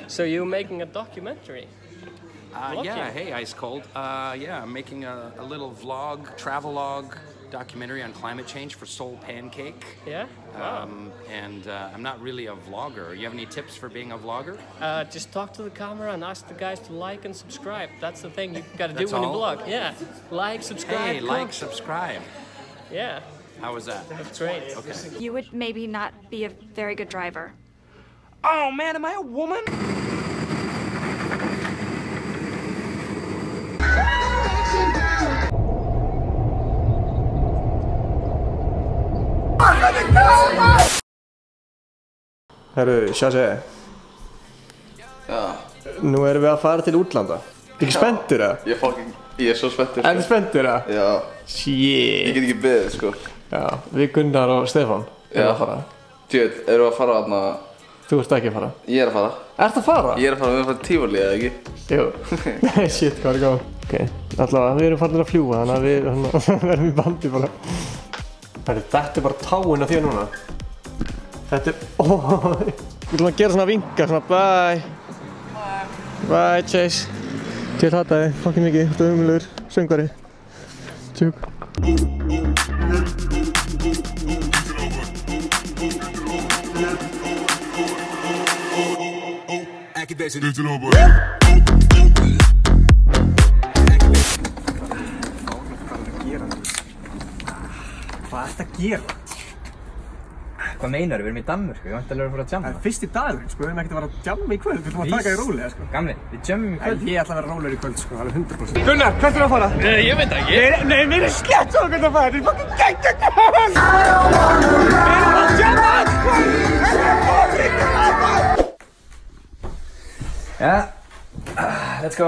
So you're making a documentary? Yeah, hey Ice Cold. Yeah, I'm making a little vlog, travelogue documentary on climate change for Soul Pancake. Yeah? Wow. And I'm not really a vlogger. You have any tips for being a vlogger? Just talk to the camera and ask the guys to like and subscribe. That's the thing you gotta do when you vlog. Yeah. Like, subscribe. Hey, like, subscribe. Yeah. How was that? That's great. Okay. You would maybe not be a very good driver. Oh man, am I a woman? Herru, Sjase. Já. Nú erum við að fara til útlanda. Ekki spenntur það? Ég svo spenntur. Er þið spenntur það? Já. Shit. Ég get ekki beðið sko. Já, við Gunnar og Stefán erum að fara. Djöð, erum við að fara þarna? Þú ert ekki að fara. Ég er að fara. Ert að fara? Ég er að fara, við erum að fara tífali eða ekki? Jú. Shit, hvað er góð. Ok, allavega við erum farin að fljúga þannig að við verðum í bandi bara. Þetta er bara táin á þér núna. Þetta er... Við ætlum að gera svona vinka, svona bye. Bye, Chase. Til hata þig, fucking mikið, þetta er umlugur söngvari. Tjúk. Hvað ertu að gera? Hvað meinar við erum í Danmörku, við vantum alveg að fara að jamma. Það er fyrsti dagurinn sko, við erum ekkert að fara að jamma í kvöld, við ætlum að taka í rólega sko. Gamli, við jammum í kvöld. Ég ætla að vera rólegur í kvöld sko, alveg 100%. Gunnar, hvert er að fara? Ég veit ekki. Nei, mér er slett svo hvernig að fara, þetta er fucking geggjað! Við erum að jamma sko! Ja, let's go.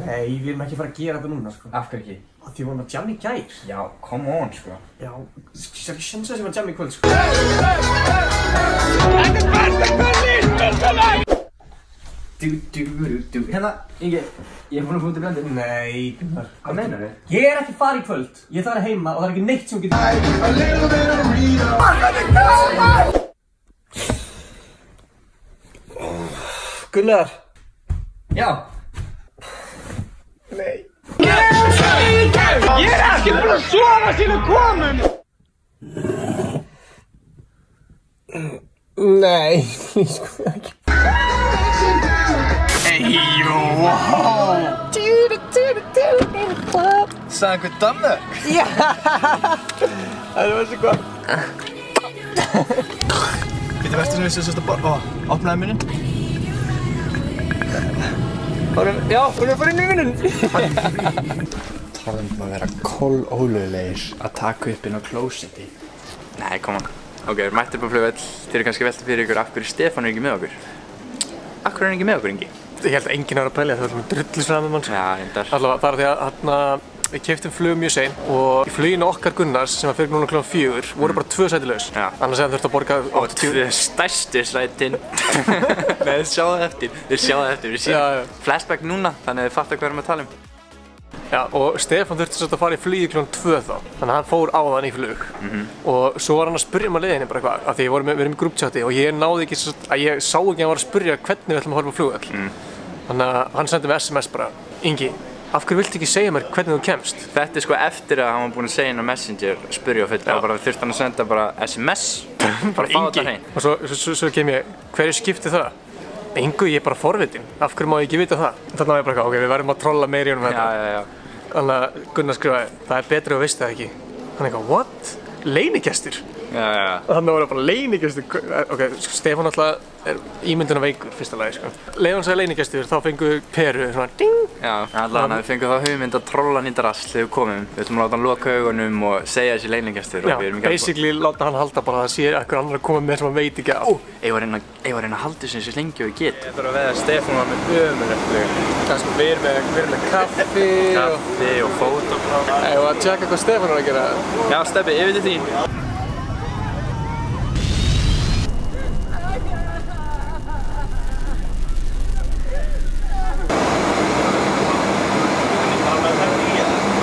Nei, við erum ekki að fara að gera þetta núna sko. Af hverju ekki? Því við vorum að jamma í gær. Já, come on sko. Já, það er ekki sjans að sem að jamma í kvöld sko. Hérna, Ingi, ég er búinn að fóta í blendin. Nei, Gunnar. Hvað meinar við? Ég er ekki að fara í kvöld. Ég ætla að vera heima og það er ekki neitt sem getur... Gunnar. Já. Nei. Ég er ekki búinn að sofa síðan komin! Nei, ég sko ekki. Eyjó, wow! Sagði einhver Danmörk? Já! Það var svo gott. Þetta verður sem við séum sérst að borða. Ó, opnaði munin. Já, hún er að fara inn í munin. Talum að vera kolólulegir að taka upp inn á klósetti. Nei, come on. Ok, við erum mættir upp á flugvöll. Þið eru kannski veltið fyrir ykkur af hverju Stefán er ekki með okkur. Af hverju er hann ekki með okkur, Ingi? Ég held að enginn var að pælja það, það var drullislega með mann. Já, reyndar. Allavega, það er því að við keyptum flug mjög sein og í fluginu okkar Gunnars sem var fyrir núna kl. 4 voru bara 2 sæti laus. Já. Annars hefði þurft að borga 80. Og 2 stærstu sætin. Nei, þið sjáðu eftir. Við séum flashback núna, þannig að þið fattar hvað við erum að tala um. Já, og Stefán þurfti svolítið að fara í flugi kl. 2 þá. Þannig að hann fór áðan í flug. Og svo var hann að spyrja á leiðinni bara eitthvað, af því við erum í grúppchati og ég náði ekki að ég sá ekki að hann var að spyrja hvernig við ætlum að horfa á flugvöll. Þannig að hann sendi mér SMS bara, Ingi, af hverju viltu ekki segja mér hvernig þú kemst? Þetta er sko eftir að hann var búinn að segja inn á Messenger, spyrja á fullt, og bara þurfti hann að senda bara SMS, bara fá þetta hrein. Og svo kem ég, hverju skipti það? Engu, ég er bara forvitin, af hverju má ég ekki vita það? Þannig var ég bara, ok, við verðum að trolla meira í honum þetta. Já. Þannig að Gunnar skrifaði, það er betra að þú veist það ekki. Hann eitthvað, what? Leynigestur? Já. Og þannig var það bara leynigestur. Ok, Stefán alltaf er ímyndunarveikur fyrsta lagi, sko. Leif hann sagði leynigestur, þá fengum við Peru, svona ding! Já, allavega við fengum þá hugmynd að trolla hann í drasl þegar við komum. Við ætlum að láta hann loka augunum og segja þessi leynigestur og við erum ekki að... Basically láta hann halda bara að það sé einhver annar að koma með sem hann veit ekki á. Ég var að reyna að halda þessu eins lengi og ég get. Ég þarf að veða að Stefán var með ömurlegt flug. Kannski við erum með kaffi og fótograf. Ég var að tjekka hvað Stefán var að gera. Já, Stebbi, yfir til þín.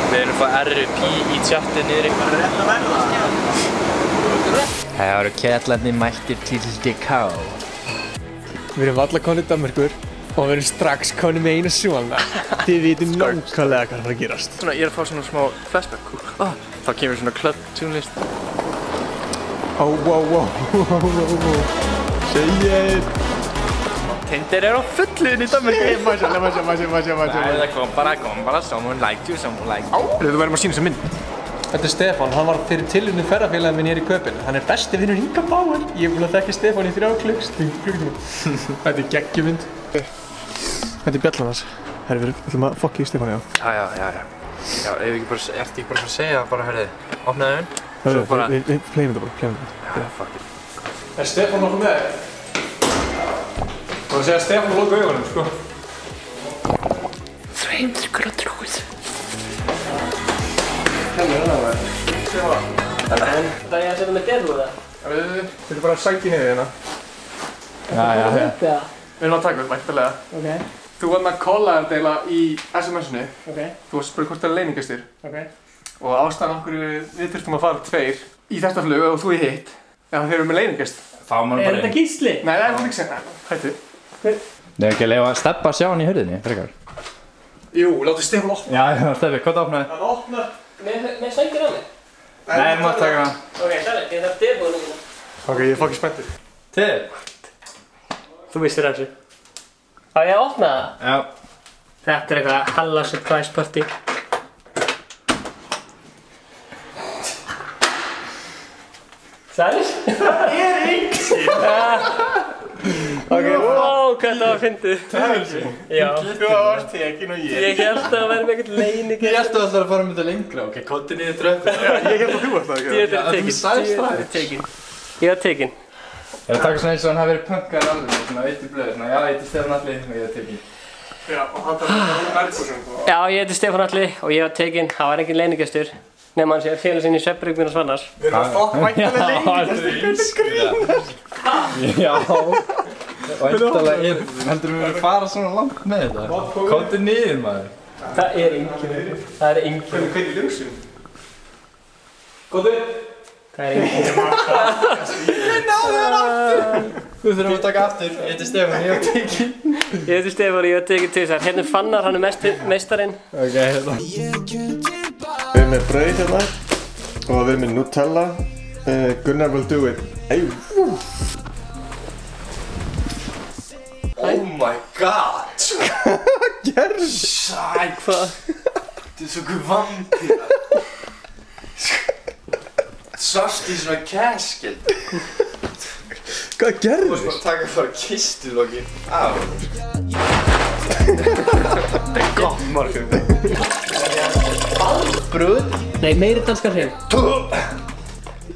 Við erum að fá RP í chatið niðri. Það eru kettlarnir mættir til DK. Við erum alla konið í Danmerkur og við erum strax konið með eina svona. Þið vitum nákvæmlega hvað það að gerast. Svona, ég er að fá svona smá flashback. Þá kemur svona club tunelist. Wow. Segir. Tindir á fulluðin í Danmerku. Masja. Kom bara, someone liked you. Þú verðum að sína þessa mynd. Þetta er Stefán, hann var fyrir tilunni ferðafélagið minn hér í Köpen. Hann er besti vinnur Inga Bauer. Ég er búinn að þekka Stefán í 3 klukktíma. Þetta er geggjumynd. Þetta er bjallan hans. Herri, við ætlum að fokka í Stefán, já. Já, ertu ekki bara að segja bara, herri, opnaðu hún? Við pleymum þetta bara, Já, fuck it. Er Stefán nokkuð með þér? Það var að segja að Stefán loka augunum, sko. Sveimskur og trúið. Stefán. Það er ég að setja með derhúða. Við ætlum bara að sækja niður hérna. Já. Við erum að taka upp, væntanlega. Ok. Þú var með að kolla þér deila í SMS-inu. Ok. Þú varst að spyrja hvort það er leynigestir. Ok. Og ástæðan okkur við þurftum að fara 2 í þetta flug og þú í hitt. Já, þeir eru með leyningest. Þá maður bara þetta Gísli? Nei, það er ekki segna. Hættu. Nei, ekki að leiða að Stebba sjá hann í hurðinni, frekar. Jú, láttu Stefán opna. Já, Stebbi, hvað opnaði? Hann opnar. Með sængir á mig? Nei, maður taka hann. Ok, særlega, ég þarf derhúða núna. Ok, ég er fokkið spenntur. Þú vissir þessu. Á ég að opna það? Já. Þetta er eitthvað Halla surprise party. Sælis? Það er enginn! Ok, wow, hvað þetta var fyndið. Það er ekki. Já. Þú varst tekin og ég. Ég held að það væri með eitthvað leynigestur. Ég held að það að fara með þetta lengra, ok, konti niður dröfn. Já, ég held að þú varst það ekki. Ég er tekin. Þú sagðist það. Ég var tekin. Ég er að taka svona eins og hann hafi verið punkaður alveg, svona eitt í blöðu, svona já, eitt í Stefán Alli og ég er tekin. Já, og hann tar verðbúsum. Já, ég heiti Stefán Alli og ég var tekin. Það var engin leynigestur. Nefn hann sé að félagsinn í Svefnbryggð mín og Svannars. Við erum að fokk væntanlega leynigestur. Já, væntanlega er, heldur við að fara svona langt með þetta? Komdu niður maður. Það er enginn. Það er enginn. Hvernig er ljósum? Góðu. Það er enginn. Ég náðu þér aftur! Þú þurfum að taka aftur. Ég heiti Stefán, ég var tekin. Ég heiti Stefán og ég var tekin til þess. Hérna er Fannar, hann er meistarinn. Ok, hérna. Við erum með brauð hérna og við erum með Nutella. Gunnar will do it. Oh my god! Hvað gerðist? Sæ, hvað? Þetta er svo guð vampíra. Sást í svona casket. Hvað Þú gerðist? varst bara að taka bara kistulokkin af. Þetta er gott morgun. Bröð? Nei, meiri danskar hrein.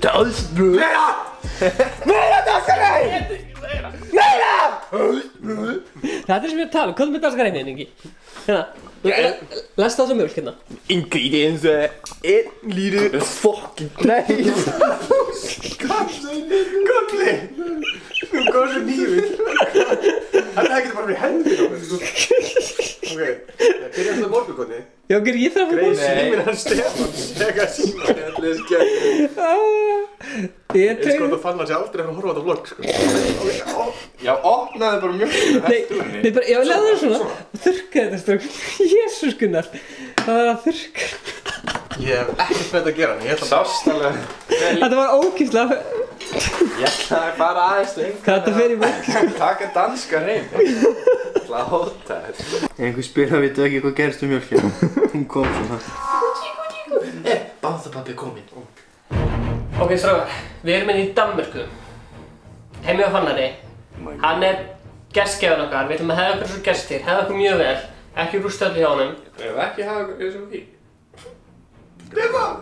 Dalsbröð? Meira danskar hrein! Þetta er sem ég er að tala um. Hvað er með danskar hreinin, Ingi? Hérna. Lest það sem mjölk hérna. Ingredients 1 lítið fucking nei. Kolli! Þú góð svo nýður. Þetta getur bara fyrir hendur á mig, sko. Ok, byrja alltaf morgunkonni. Já, ég þarf að Greið síminn hans Stefán. Sega síminn í allir þessi gegn. Ég sko að fann hans aldrei að horfa á þetta vlogg, sko. Já, opnaði bara mjölkina. Nei, bara, já, leða það svona. Þurrka þetta strák. Jésús Gunnar. Það var að þurrka. Ég hef ekkert með þetta að gera, en ég ætla að Sást alveg. Þetta var ókýrslega. Ég ætlaði bara aðeins lengur. Hvað þetta fer í vögg? Taka danska hrein. Ég ætla að hóta þetta. Einhver spyr að vita ekki hvað gerist um mjölkina. Hún kom svona. Báðapabbi kominn. Ok, strákar. Við erum inn í Danmörku. Hemmi og Fannari. Hann er gestgjafinn okkar. Við ætlum að hefða okkur svo gestir. Hefða okkur mjög vel. Ekki rústa öllu hjá honum. Við erum ekki að hafa okkur eins og fín. Stefán!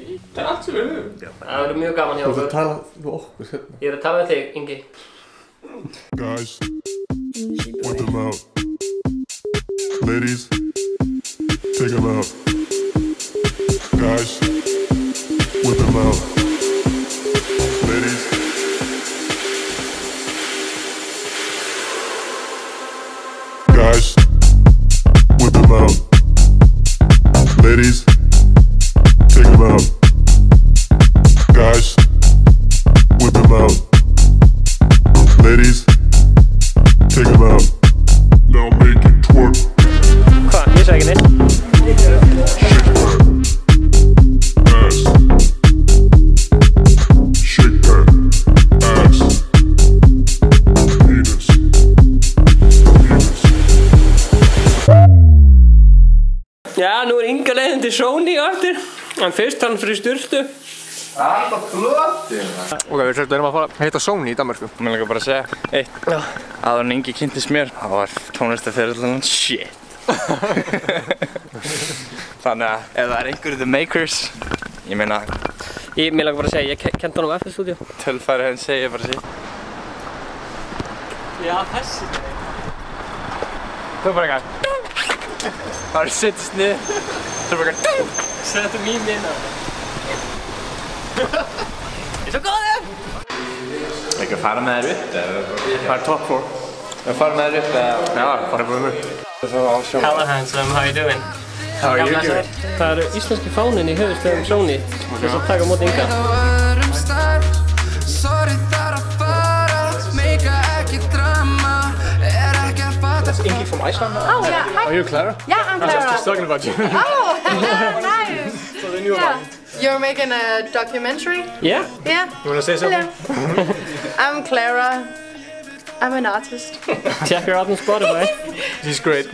Það er allt sem við höfum. Það verður mjög gaman hjá Þú ert okkur. að tala við okkur hérna. Ég er að tala með þig, Ingi. Guys, whip them out. Ladies, take them out. Guys, whip them out. Ladies. Guys, whip them out. Ladies, take them out. Guys, Já, nú Inga leiðin til Sony á eftir. En fyrst hann fyrir sturtu. Alltaf flottir. Ok, við erum að fara að heita Sony í Danmörku. Mér langar bara að segja eitt. Áður en Ingi kynntist mér, það var tónlistarferillinn shit. Þannig að ef það einhverju The Makers, ég meina... Mér langar bara að segja, ég kendi hann á FS Studio. Tölfæri henn segja bara sér. Já, þessi. Þú bara eitthvað. Það er sittist niður. Þú bara eitthvað. Settu mín inn á það. Ég er svo góður! Ekki að fara með þér upp eða? Það top 4. Að fara með þér upp eða? Já, fara bara með mér. Hello handsome, how you doing? Það eru íslenski fáninn í höfuðstöðum Sony þess að taka á móti Inga. That's Ingi from Iceland. Oh, yeah. Hi. Are you Clara? Yeah, I'm Clara. I was just talking about you. Oh, hello, nice. So the new one. You're making a documentary? Yeah? Yeah. You want to say something? Hello. I'm Clara. I'm an artist. Check her out on Spotify. She's great.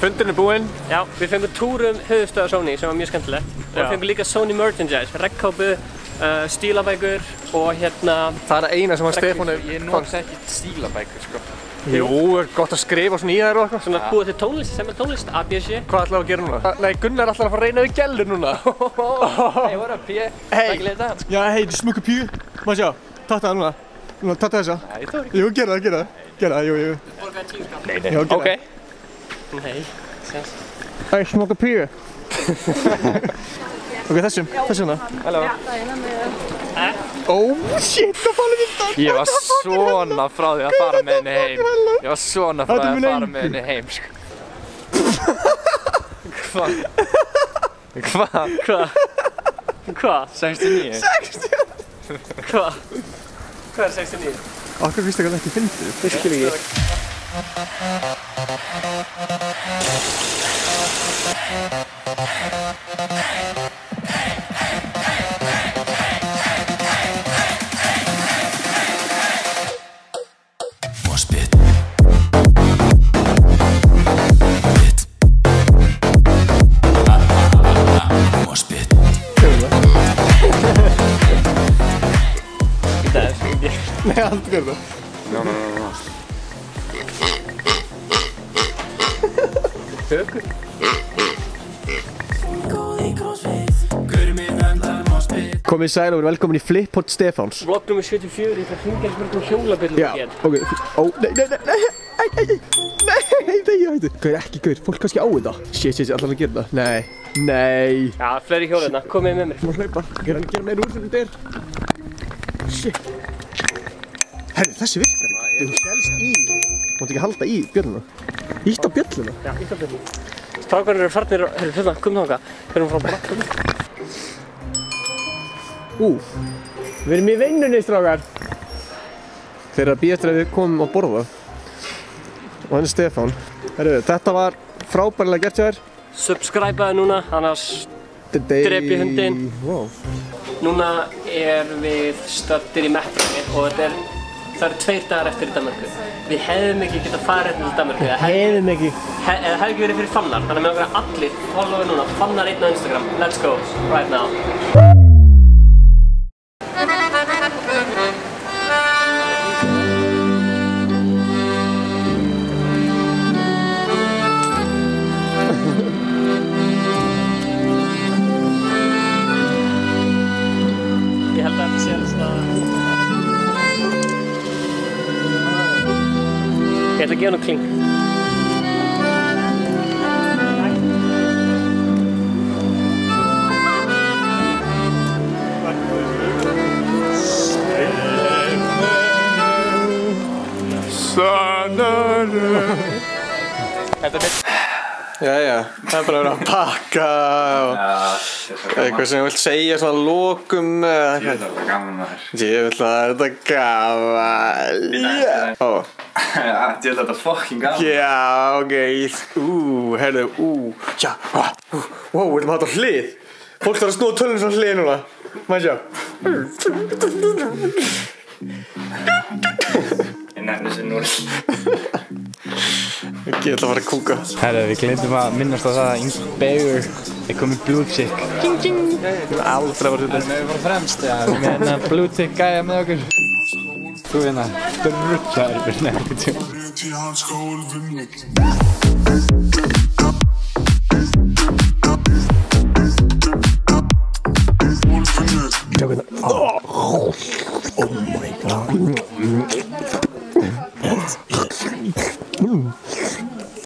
Fundin búinn. Já, við fengum túr höfuðstöðar Sony sem var mjög skemmtilegt. Og við fengum líka Sony merchandise, regnkápu, stílabækur og hérna... Það eina sem Stefán Ég nota ekki stílabækur, sko. Jú, gott að skrifa svona í þær og eitthvað. Svona búið til tónlist, sem er tónlist, ABC. Hvað ætlaðu að gera núna? Nei, Gunnar er alltaf að fara að reyna við gælur núna. Hey, what up, P? Ekki leita hans. Já, hei, þú smukku píu. Má sjá, tatt það núna. Núna, tatt þessa. Nei, það var ekki. Jú, gera það. Gera það, jú. Borgaði 10 skall. Nei. Já, Ok. Nei, sens. Hei, smukku píu. Ok, þessum hérna. Hello. Oh shit, það fannum við það. Ég var svona frá því að fara með henni heim. Ég var svona frá því að fara með henni heim, sko. Hvað? 69? 60. Hvað? Hvað er 69? Akkur finnst það ekki fyndið. Ég skil ekki. Nei, aldrei gera það. No. Hökur. Komið sæl og verið velkomin í Flipport Stefáns. Vlogg nr. 74, ég ætla að hringja spurning hjólabillum Já, ok. Ó, nei, hættu. Gaur, ekki gaur, fólk kannski á þetta. Shit, allar að gera það. Nei. Já, fleiri hjól hérna, komið með mér. Má hlaupa, gera meira úr fyrir þér. Shit. Herri, þessi virkar ekki. Þú skelst í. Máttu ekki halda í bjölluna. Ítt á bjölluna. Já, ítt á bjölluna. Strákarnir eru farnir, hérna, komum þangað. Við erum frá brakkunum. Við erum í vinnunni, strákar. Þeir eru að bíða eftir að við komum að borða. Og hann er Stefán. Herru, þetta var frábærlega gert hjá þér. Subscribeaðu núna, annars drepi hundinn. Wow. Núna við staddir í Mettræni og það eru 2 dagar eftir í Danmörku. Við hefðum ekki getað farið til Danmörku. Hefðum ekki. Það hefði ekki verið fyrir fannar, þannig að mig langar að allir followa núna, fannar 1 á Instagram. Let's go, right now. Ég held að þetta sé svona... Ég ætla að gefa nú kling. Þetta er mitt. Jæja, það er bara að vera að pakka og eitthvað sem þú vilt segja svona lokum eða eitthvað. Þetta er gaman maður. Ég vil að þetta er gaman. Ó. Ég vil þetta fucking gaman. Já, ok. Herðu, já. Wow, við ætlum að hafa þetta á hlið. Fólk þarf að snúa tölunum svona hlið núna. Maður sjá. Ég nefnir sér 0. Geta að fara að kúka. Herra, við glemdum að minnast á það að Ingi Bauer er komið Blue Tick. King, king! Aldrei var þetta. Við vorum fremst, já. Við með hérna Blue Tick gæja með okkur. Þú hérna, drullar yfir nefnir tíma. Oh my god.